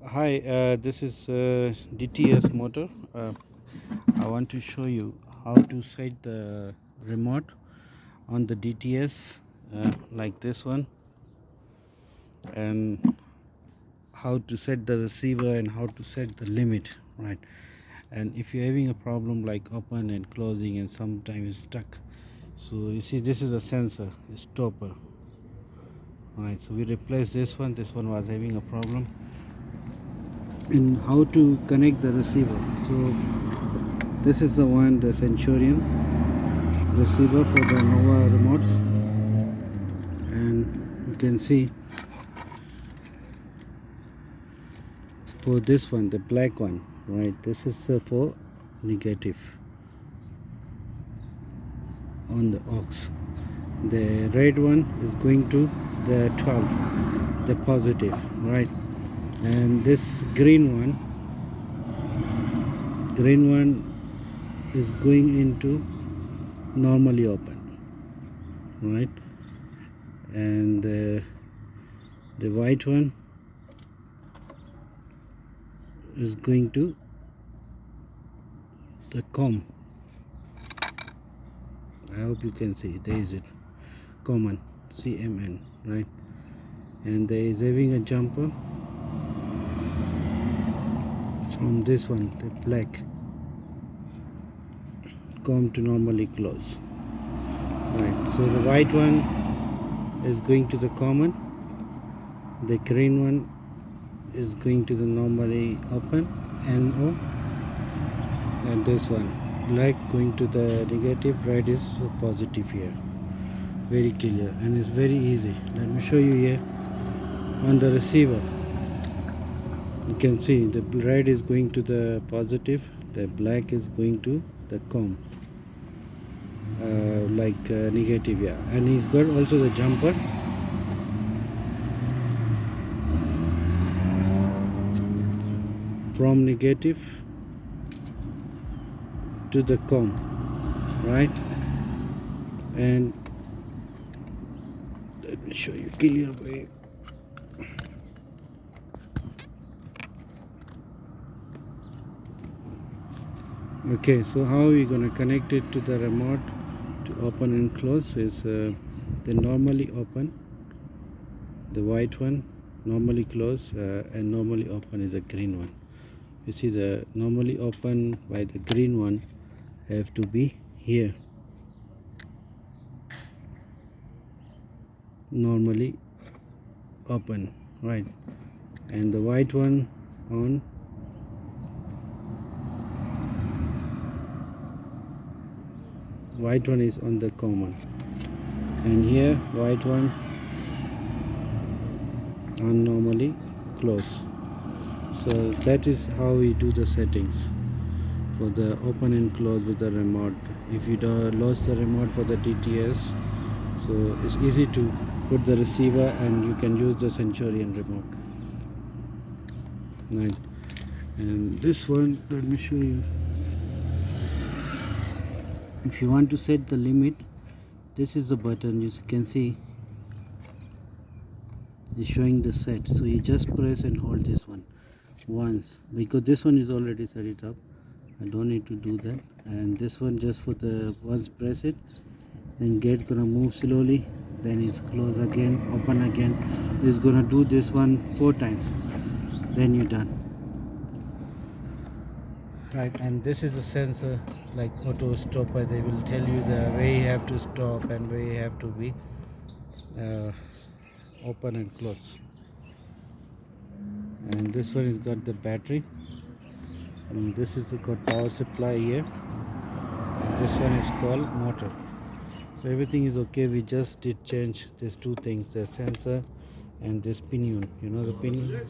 Hi, this is DTS motor. I want to show you how to set the remote on the DTS like this one, and how to set the receiver and how to set the limit, right? And if you're having a problem like open and closing and sometimes stuck, so you see this is a sensor, a stopper, right? So we replace this one. This one was having a problem. And how to connect the receiver. So this is the one, the Centurion receiver for the Nova remotes, and you can see for this one, the black one, right, this is for negative on the aux. The red one is going to the 12, the positive, right? And this green one is going into normally open, right? And the white one is going to the com. I hope you can see, there is it, common, CMN, right? And there is having a jumper from this one, the black, com to normally close, right? So the white one is going to the common, the green one is going to the normally open, NO, and this one black going to the negative, red is positive here. Very clear, and it's very easy. Let me show you here on the receiver. You can see the red is going to the positive, the black is going to the com, negative, yeah. And he's got also the jumper, from negative to the com, right? And let me show you clear way. Okay, so how are we going to connect it to the remote to open and close is the normally open, the white one, normally close, and normally open is the green one. You see the normally open by the green one have to be here, normally open, right? And the white one on, white one is on the common, and here white one on normally close. So that is how we do the settings for the open and close with the remote. If you lost the remote for the DTS, so it's easy to put the receiver and you can use the Centurion remote, right? And this one, let me show you. If you want to set the limit, this is the button, you can see it's showing the set. So you just press and hold this one once, because this one is already set it up, I don't need to do that. And this one just for the once press it, then gate gonna move slowly, then it's close again, open again. It's gonna do this one 4 times, then you're done, right? And this is a sensor like auto stopper. They will tell you the way you have to stop and where you have to be open and close. And this one has got the battery, and this is got power supply here, and this one is called motor. So everything is okay. We just did change these 2 things, the sensor and this pinion, you know, the pinion.